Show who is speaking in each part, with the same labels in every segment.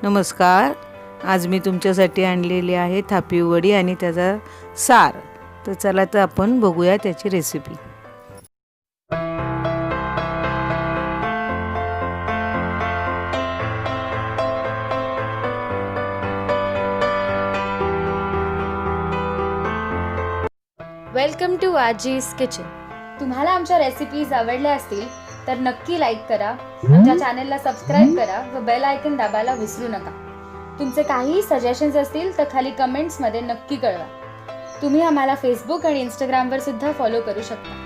Speaker 1: नमस्कार. आज मी तुमच्यासाठी आणलेली आहे थापी वडी आणि त्याचा सार. तर चला तर आपण बघूया त्याची रेसिपी.
Speaker 2: वेलकम टू आजीज किचन. तुम्हाला आमच्या रेसिपीज आवडल्या असतील तर नक्की लाईक करा, आमच्या चॅनलला सबस्क्राईब करा व बेल आयकन दाबायला विसरू नका. तुमचे काही सजेशन्स असतील तर खाली कमेंट्समध्ये नक्की कळवा. तुम्ही आम्हाला फेसबुक आणि इंस्टाग्रामवर सुद्धा फॉलो करू शकता.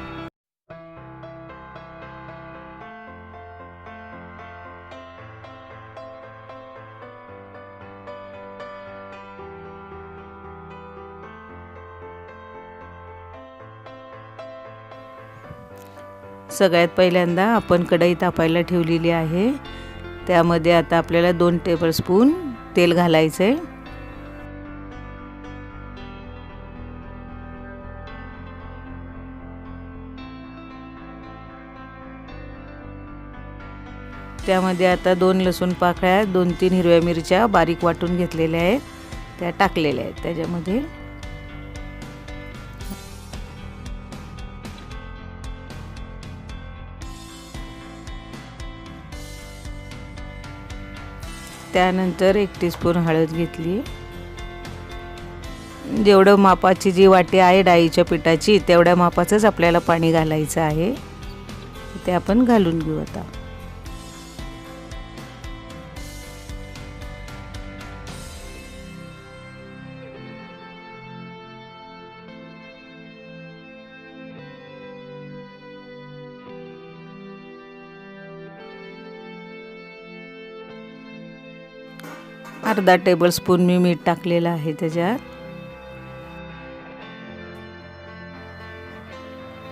Speaker 1: सगळ्यात पहिल्यांदा आपण कढई तापायला ठेवलेली आहे. त्यामध्ये आता आपल्याला 2 टेबलस्पून तेल घालायचं आहे. त्यामध्ये आता 2 लसूण पाकळ्या, 2-3 हिरव्या मिरच्या बारीक वाटून घेतलेल्या आहेत त्या टाकलेल्या आहेत त्याच्यामध्ये. त्यानंतर 1 टीस्पून हळद घेतली. जेवढं मापाची जी वाटी आहे डाळीच्या पिठाची तेवढ्या मापाचंच आपल्याला पाणी घालायचं आहे. ते आपण घालून घेऊ आता. अर्धा टेबलस्पून मी मीठ टाकलेलं आहे त्याच्यात.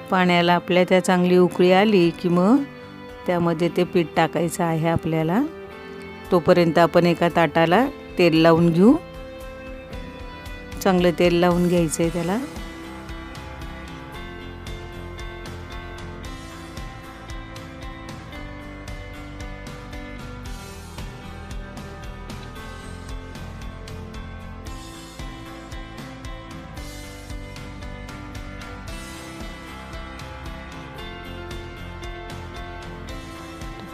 Speaker 1: पाण्याला आपल्या त्या चांगली उकळी आली की मग त्यामध्ये ते पीठ टाकायचं आहे आपल्याला. तोपर्यंत आपण एका ताटाला तेल लावून घेऊ. चांगलं तेल लावून घ्यायचं आहे त्याला.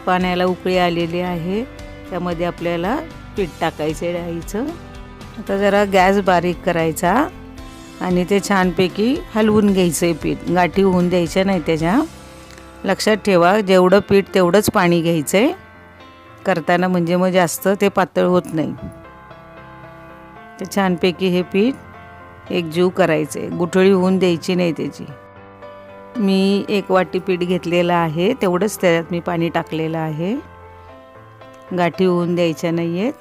Speaker 1: पाण्याला उकळी आलेली आहे. त्यामध्ये आपल्याला पीठ टाकायचं आहे डाळीचं. आता जरा गॅस बारीक करायचा आणि ते छानपैकी हलवून घ्यायचं आहे पीठ. गाठी होऊन द्यायच्या नाही त्याच्या. लक्षात ठेवा जेवढं पीठ तेवढंच पाणी घ्यायचं आहे करताना, म्हणजे मग जास्त ते पातळ होत नाही. ते छानपैकी हे पीठ एकजीव करायचं आहे, गुठळी होऊन द्यायची नाही त्याची. मी 1 वाटी पीठ घेतलेलं आहे, तेवढंच त्याच्यात मी पाणी टाकलेलं आहे. गाठी होऊन द्यायच्या नाही आहेत.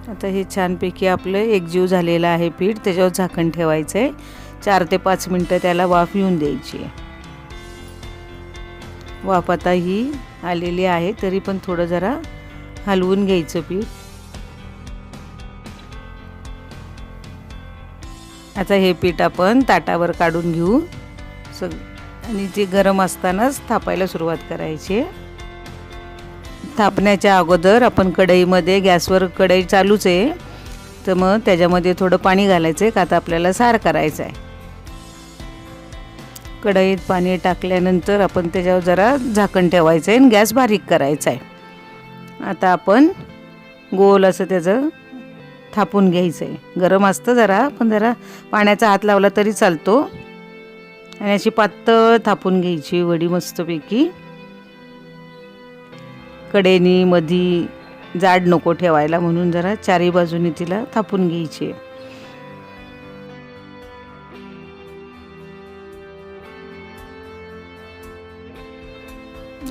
Speaker 1: आता हे छानपैकी आपलं एकजीव झालेलं आहे पीठ. त्याच्यावर झाकण ठेवायचं आहे. 4 ते 5 मिनटं त्याला वाफ येऊन द्यायची आहे. वाफ आता ही आलेली आहे, तरी पण थोडं जरा हलवून घ्यायचं पीठ. आता हे पीठ आपण ताटावर काढून घेऊ आणि ते गरम असतानाच थापायला सुरुवात करायची. थापण्याच्या अगोदर आपण कढईमध्ये, गॅसवर कढई चालूच आहे, तर मग त्याच्यामध्ये थोडं पाणी घालायचं आहे, का आता आपल्याला सार करायचं आहे. कढईत पाणी टाकल्यानंतर आपण त्याच्यावर जरा झाकण ठेवायचं आहे आणि गॅस बारीक करायचा आहे. आता आपण गोल असं त्याचं थापून घ्यायचं आहे. गरम असतं जरा, पण जरा पाण्याचा हात लावला तरी चालतो. आणि अशी पातळ थापून घ्यायची वडी मस्तपैकी. कडेनी मधी जाड नको ठेवायला, म्हणून जरा चारी बाजूनी तिला थापून घ्यायची.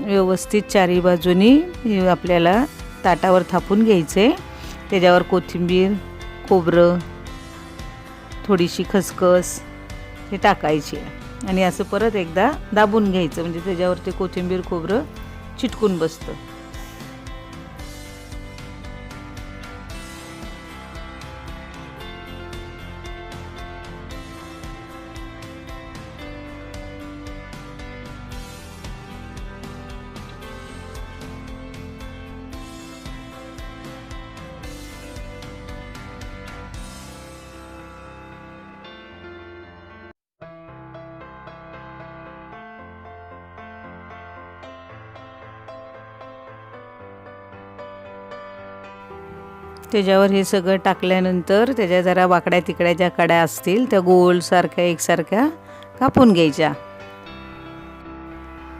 Speaker 1: व्यवस्थित चारी बाजूनी आपल्याला ताटावर थापून घ्यायचे. त्याच्यावर कोथिंबीर, खोबरं, थोडीशी खसखस हे टाकायची आणि असं परत एकदा दाबून घ्यायचं, म्हणजे त्याच्यावर ते कोथिंबीर, खोबरं चिटकून बसतं. त्याच्यावर हे सगळं टाकल्यानंतर त्याच्या जरा वाकड्या तिकड्या ज्या कड्या असतील त्या गोलसारख्या एकसारख्या कापून घ्यायच्या.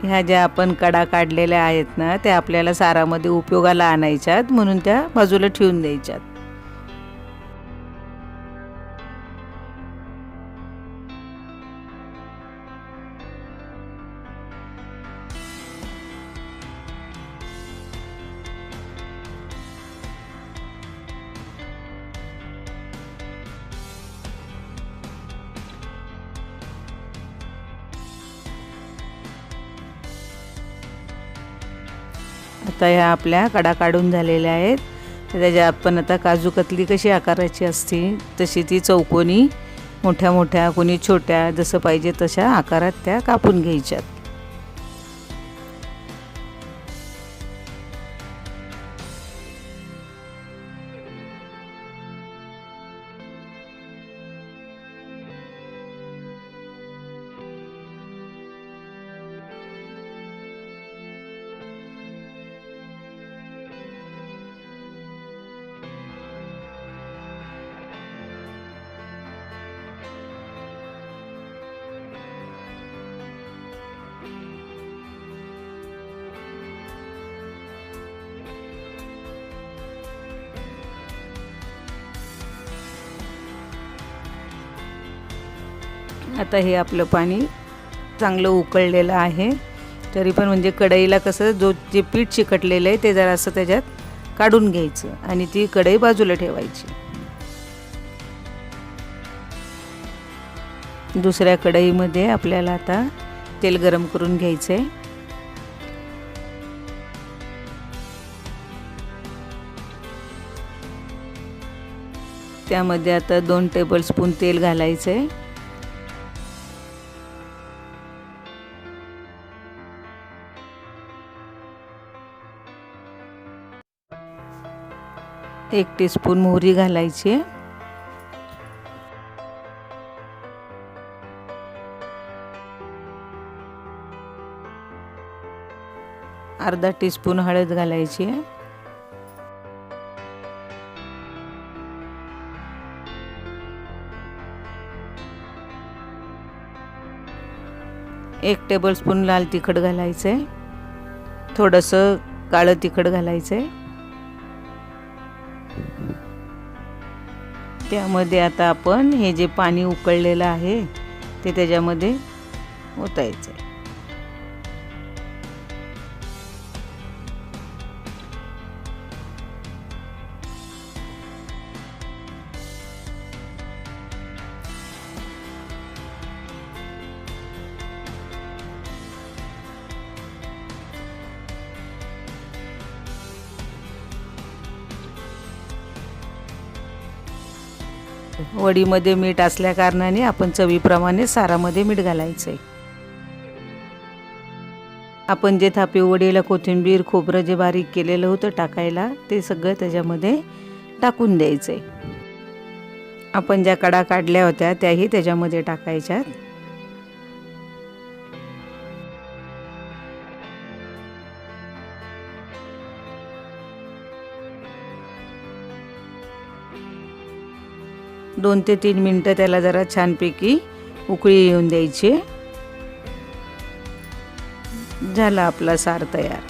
Speaker 1: ह्या ज्या आपण कडा काढलेल्या आहेत ना त्या आपल्याला सारामध्ये उपयोगाला आणायच्यात, म्हणून त्या बाजूला ठेवून द्यायच्यात. आता ह्या आपल्या कडा काढून झालेल्या आहेत. त्याच्या आपण आता काजू कतली कशी आकाराची असते तशी ती चौकोनी, मोठ्या मोठ्या, कोणी छोट्या, जसं पाहिजे तशा आकारात त्या कापून घ्यायच्यात. आता हे आपलं पाणी चांगलं उकळलेलं आहे. तरी पण म्हणजे कढईला कसं जे पीठ चिकटलेलं आहे ते जरासं त्याच्यात काढून घ्यायचं आणि ती कढई बाजूला ठेवायची. दुसऱ्या कढईमध्ये आपल्याला आता तेल गरम करून घ्यायचं आहे. त्यामध्ये आता 2 टेबलस्पून तेल घालायचं आहे. एक टीस्पून मोहरी घालायची आहे. अर्धा टीस्पून हळद घालायची आहे. एक टेबलस्पून लाल तिखट घालायचं आहे. थोडंसं काळं तिखट घालायचं आहे. त्यामध्ये आता आपण हे जे पाणी उकळलेलं आहे ते त्याच्यामध्ये ओतायचं आहे. वडीमध्ये मीठ असल्या कारणाने आपण चवीप्रमाणे सारामध्ये मीठ घालायचं आहे. आपण जे थापी वडीला कोथिंबीर, खोबरं जे बारीक केलेलं होतं टाकायला ते सगळं त्याच्यामध्ये टाकून द्यायचं आहे. आपण ज्या कडा काढल्या होत्या त्याही त्याच्यामध्ये टाकायच्यात. दोन ते 3 मिनिटं त्याला जरा छानपैकी उकळी येऊन द्यायची. झाला आपला सार तयार.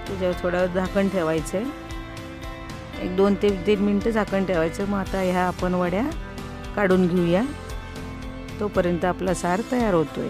Speaker 1: त्याच्यावर थोडं झाकण ठेवायचं आहे. एक 2 ते 3 मिनिटं झाकण ठेवायचं. मग आता ह्या आपण वड्या काढून घेऊया. तोपर्यंत आपला सार तयार होतोय.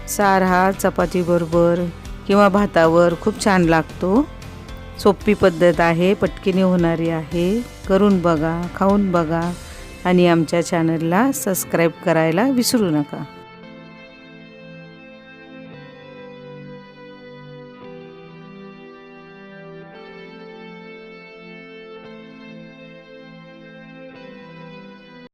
Speaker 1: सार हा चपातीबरोबर किंवा भातावर खूप छान लागतो. सोपी पद्धत आहे, पटकन होणारी आहे. करून बघा, खाऊन बघा आणि आमच्या चॅनलला सबस्क्राईब करायला विसरू नका.